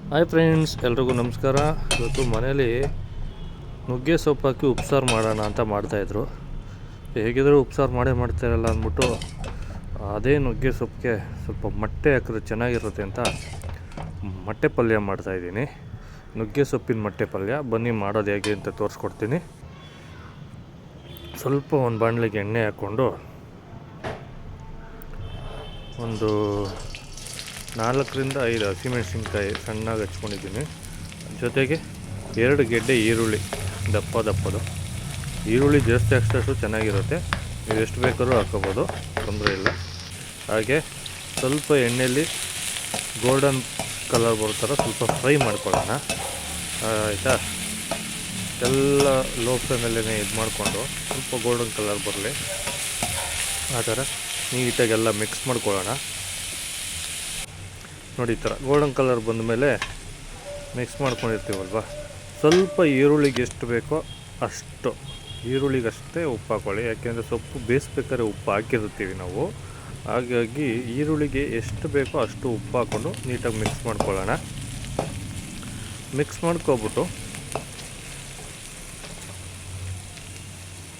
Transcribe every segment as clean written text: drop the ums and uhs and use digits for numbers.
Hi friends, ಎಲ್ರಿಗೂ ನಮಸ್ಕಾರ. ಇವತ್ತು ಮನೇಲಿ ನುಗ್ಗೆ ಸೊಪ್ಪು ಹಾಕಿ ಉಪ್ಸಾರು ಮಾಡೋಣ ಅಂತ ಮಾಡ್ತಾಯಿದ್ರು. ಹೇಗಿದ್ದರೂ ಉಪ್ಸಾರು ಮಾಡ್ತಾಯಿರಲ್ಲ ಅಂದ್ಬಿಟ್ಟು ಅದೇ ನುಗ್ಗೆ ಸೊಪ್ಪಿಗೆ ಸ್ವಲ್ಪ ಮೊಟ್ಟೆ ಹಾಕಿದ್ರೆ ಚೆನ್ನಾಗಿರುತ್ತೆ ಅಂತ ಮೊಟ್ಟೆ ಪಲ್ಯ ಮಾಡ್ತಾಯಿದ್ದೀನಿ. ನುಗ್ಗೆ ಸೊಪ್ಪಿನ ಮೊಟ್ಟೆ ಪಲ್ಯ ಬನ್ನಿ ಮಾಡೋದು ಹೇಗೆ ಅಂತ ತೋರಿಸ್ಕೊಡ್ತೀನಿ. ಸ್ವಲ್ಪ ಒಂದು ಬಾಣಲೆಗೆ ಎಣ್ಣೆ ಹಾಕ್ಕೊಂಡು ಒಂದು 4 5 ಹಸಿಮೆಣಸಿನ್ಕಾಯಿ ಸಣ್ಣಗೆ ಹಚ್ಕೊಂಡಿದ್ದೀನಿ. ಜೊತೆಗೆ 2 ಗೆಡ್ಡೆ ಈರುಳ್ಳಿ, ದಪ್ಪದು. ಈರುಳ್ಳಿ ಜಾಸ್ತಿ ಹಾಕ್ಸೋಷ್ಟು ಚೆನ್ನಾಗಿರುತ್ತೆ. ನೀವು ಎಷ್ಟು ಬೇಕಾದ್ರೂ ಹಾಕೋಬೋದು, ತೊಂದರೆ ಇಲ್ಲ. ಹಾಗೆ ಸ್ವಲ್ಪ ಎಣ್ಣೆಯಲ್ಲಿ ಗೋಲ್ಡನ್ ಕಲರ್ ಬರೋ ಥರ ಸ್ವಲ್ಪ ಫ್ರೈ ಮಾಡ್ಕೊಳ್ಳೋಣ, ಆಯಿತಾ. ಎಲ್ಲ ಲೋ ಫ್ಲೇಮಲ್ಲೇ ಇದು ಮಾಡಿಕೊಂಡು ಸ್ವಲ್ಪ ಗೋಲ್ಡನ್ ಕಲರ್ ಬರಲಿ, ಆ ಥರ ನೀಟಾಗೆಲ್ಲ ಮಿಕ್ಸ್ ಮಾಡ್ಕೊಳ್ಳೋಣ. ನೋಡಿ, ಈ ಥರ ಗೋಲ್ಡನ್ ಕಲರ್ ಬಂದ ಮೇಲೆ ಮಿಕ್ಸ್ ಮಾಡ್ಕೊಂಡಿರ್ತೀವಲ್ವ, ಸ್ವಲ್ಪ ಈರುಳ್ಳಿಗೆ ಎಷ್ಟು ಬೇಕೋ ಅಷ್ಟು ಈರುಳ್ಳಿಗಷ್ಟೇ ಉಪ್ಪು ಹಾಕ್ಕೊಳ್ಳಿ. ಯಾಕೆಂದರೆ ಸೊಪ್ಪು ಬೇಯಿಸ್ಬೇಕಾದ್ರೆ ಉಪ್ಪು ಹಾಕಿರ್ತೀವಿ ನಾವು. ಹಾಗಾಗಿ ಈರುಳ್ಳಿಗೆ ಎಷ್ಟು ಬೇಕೋ ಅಷ್ಟು ಉಪ್ಪು ಹಾಕ್ಕೊಂಡು ನೀಟಾಗಿ ಮಿಕ್ಸ್ ಮಾಡ್ಕೊಳ್ಳೋಣ. ಮಿಕ್ಸ್ ಮಾಡ್ಕೊಬಿಟ್ಟು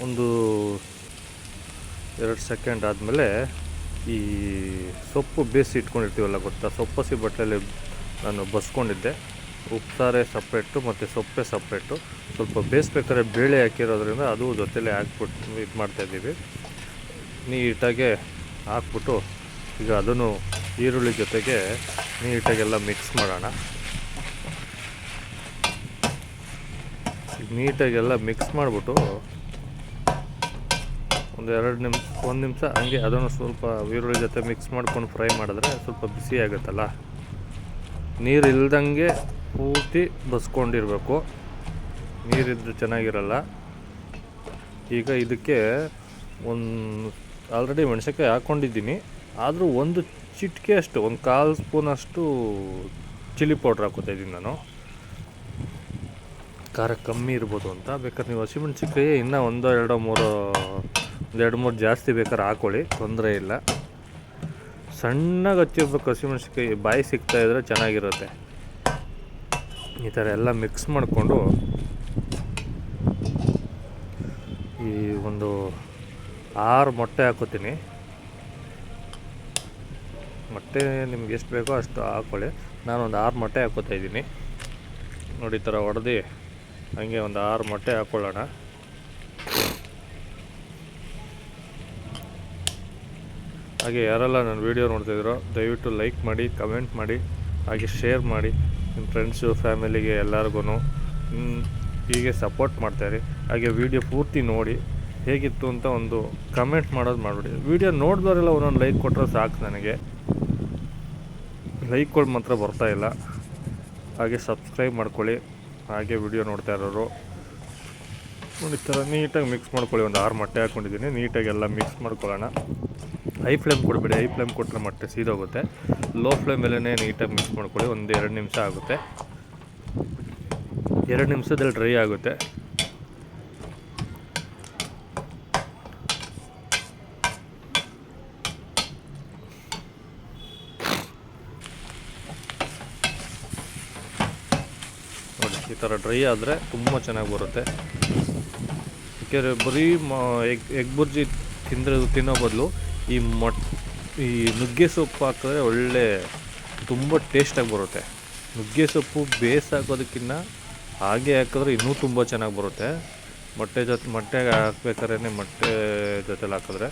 ಒಂದು 2 ಸೆಕೆಂಡ್ ಆದಮೇಲೆ ಈ ಸೊಪ್ಪು ಬೇಯಿಸಿ ಇಟ್ಕೊಂಡಿರ್ತೀವಲ್ಲ ಗೊತ್ತಾ, ಸೊಪ್ಪಸಿ ಬಟ್ಟಲಲ್ಲಿ ನಾನು ಬಸ್ಕೊಂಡಿದ್ದೆ. ಉಪ್ಸಾರೆ ಸಪ್ರೇಟು ಮತ್ತು ಸೊಪ್ಪೆ ಸಪ್ರೇಟು. ಸ್ವಲ್ಪ ಬೇಯಿಸ್ಬೇಕಾದ್ರೆ ಬೇಳೆ ಹಾಕಿರೋದ್ರಿಂದ ಅದು ಜೊತೆಲೇ ಹಾಕ್ಬಿಟ್ಟು ಇದು ಮಾಡ್ತಾಯಿದ್ದೀವಿ. ನೀಟಾಗೆ ಹಾಕ್ಬಿಟ್ಟು ಈಗ ಅದನ್ನು ಈರುಳ್ಳಿ ಜೊತೆಗೆ ನೀಟಾಗೆಲ್ಲ ಮಿಕ್ಸ್ ಮಾಡೋಣ. ನೀಟಾಗೆಲ್ಲ ಮಿಕ್ಸ್ ಮಾಡಿಬಿಟ್ಟು ಒಂದು 1 ನಿಮಿಷ ಹಂಗೆ ಅದನ್ನು ಸ್ವಲ್ಪ ಈರುಳ್ಳಿ ಜೊತೆ ಮಿಕ್ಸ್ ಮಾಡ್ಕೊಂಡು ಫ್ರೈ ಮಾಡಿದ್ರೆ ಸ್ವಲ್ಪ ಬಿಸಿ ಆಗುತ್ತಲ್ಲ. ನೀರು ಇಲ್ದಂಗೆ ಪೂರ್ತಿ ಬಸ್ಕೊಂಡಿರಬೇಕು, ನೀರಿದ್ರೆ ಚೆನ್ನಾಗಿರಲ್ಲ. ಈಗ ಇದಕ್ಕೆ ಆಲ್ರೆಡಿ ಮೆಣಸಿನ್ಕಾಯಿ ಹಾಕ್ಕೊಂಡಿದ್ದೀನಿ, ಆದರೂ ಒಂದು ಚಿಟಿಕೆ ಅಷ್ಟು, ಒಂದು 1/4 ಸ್ಪೂನಷ್ಟು ಚಿಲ್ಲಿ ಪೌಡ್ರ್ ಹಾಕೋತಾಯಿದ್ದೀನಿ ನಾನು. ಖಾರ ಕಮ್ಮಿ ಇರ್ಬೋದು ಅಂತ. ಬೇಕಾದ್ರೆ ನೀವು ಹಸಿಮೆಣ್ಸಿನ್ಕಾಯಿ ಇನ್ನೂ 1 2 3 ಜಾಸ್ತಿ ಬೇಕಾದ್ರೆ ಹಾಕ್ಕೊಳ್ಳಿ, ತೊಂದರೆ ಇಲ್ಲ. ಸಣ್ಣಗೆ ಹಚ್ಚಿರ್ಬೇಕು ಹಸಿಮೆಣ್ಸಿನ್ಕಾಯಿ, ಬಾಯಿ ಸಿಗ್ತಾಯಿದ್ರೆ ಚೆನ್ನಾಗಿರುತ್ತೆ. ಈ ಥರ ಎಲ್ಲ ಮಿಕ್ಸ್ ಮಾಡಿಕೊಂಡು ಈ ಒಂದು 6 ಮೊಟ್ಟೆ ಹಾಕೋತೀನಿ. ಮೊಟ್ಟೆ ನಿಮ್ಗೆ ಎಷ್ಟು ಬೇಕೋ ಅಷ್ಟು ಹಾಕ್ಕೊಳ್ಳಿ. ನಾನೊಂದು 6 ಮೊಟ್ಟೆ ಹಾಕೋತಾಯಿದ್ದೀನಿ. ನೋಡಿ, ಈ ಥರ ಹೊಡೆದು ಹಂಗೆ ಒಂದು 6 ಮೊಟ್ಟೆ ಹಾಕ್ಕೊಳ್ಳೋಣ. ಹಾಗೆ ಯಾರೆಲ್ಲ ನನ್ನ ವೀಡಿಯೋ ನೋಡ್ತಾಯಿದ್ರೋ ದಯವಿಟ್ಟು ಲೈಕ್ ಮಾಡಿ, ಕಮೆಂಟ್ ಮಾಡಿ, ಹಾಗೆ ಶೇರ್ ಮಾಡಿ ನಿಮ್ಮ ಫ್ರೆಂಡ್ಸು ಫ್ಯಾಮಿಲಿಗೆ ಎಲ್ಲರಿಗೂ ಹೀಗೆ ಸಪೋರ್ಟ್ ಮಾಡ್ತಾಯಿರಿ. ಹಾಗೆ ವೀಡಿಯೋ ಪೂರ್ತಿ ನೋಡಿ ಹೇಗಿತ್ತು ಅಂತ ಒಂದು ಕಮೆಂಟ್ ಮಾಡೋದು ಮಾಡಿಬಿಡಿ. ವೀಡಿಯೋ ನೋಡಿದವರೆಲ್ಲ ಒಂದೊಂದು ಲೈಕ್ ಕೊಟ್ಟರೆ ಸಾಕು ನನಗೆ. ಲೈಕ್ಗಳು ಮಾತ್ರ ಬರ್ತಾಯಿಲ್ಲ. ಹಾಗೆ ಸಬ್ಸ್ಕ್ರೈಬ್ ಮಾಡ್ಕೊಳ್ಳಿ. ಹಾಗೆ ವಿಡಿಯೋ ನೋಡ್ತಾ ಇರೋರು ನೋಡಿ, ಈ ಥರ ನೀಟಾಗಿ ಮಿಕ್ಸ್ ಮಾಡ್ಕೊಳ್ಳಿ. ಒಂದು 6 ಮೊಟ್ಟೆ ಹಾಕ್ಕೊಂಡಿದ್ದೀನಿ. ನೀಟಾಗಿ ಎಲ್ಲ ಮಿಕ್ಸ್ ಮಾಡ್ಕೊಳ್ಳೋಣ. ಹೈ ಫ್ಲೇಮ್ ಕೊಡಬೇಡಿ, ಹೈ ಫ್ಲೇಮ್ ಕೊಟ್ಟರೆ ಮೊಟ್ಟೆ ಸೀದೋಗುತ್ತೆ. ಲೋ ಫ್ಲೇಮಲ್ಲೇ ನೀಟಾಗಿ ಮಿಕ್ಸ್ ಮಾಡ್ಕೊಳ್ಳಿ. ಒಂದು 2 ನಿಮಿಷ ಆಗುತ್ತೆ. 2 ನಿಮಿಷದಲ್ಲಿ ಡ್ರೈ ಆಗುತ್ತೆ. ನೋಡಿ, ಈ ಥರ ಡ್ರೈ ಆದರೆ ತುಂಬ ಚೆನ್ನಾಗಿ ಬರುತ್ತೆ. ಯಾಕೆಂದರೆ ಬರೀ ಎಗ್ ಬುರ್ಜಿ ತಿನ್ನೋ ಬದಲು ಈ ನುಗ್ಗೆ ಸೊಪ್ಪು ಹಾಕಿದ್ರೆ ಒಳ್ಳೆ ತುಂಬ ಟೇಸ್ಟಾಗಿ ಬರುತ್ತೆ. ನುಗ್ಗೆ ಸೊಪ್ಪು ಬೇಯಿಸಿ ಹಾಕೋದಕ್ಕಿಂತ ಹಾಗೆ ಹಾಕಿದ್ರೆ ಇನ್ನೂ ತುಂಬ ಚೆನ್ನಾಗಿ ಬರುತ್ತೆ. ಮೊಟ್ಟೆ ಹಾಕ್ಬೇಕಾದ್ರೆ ಮೊಟ್ಟೆ ಜೊತೆಲಿ ಹಾಕಿದ್ರೆ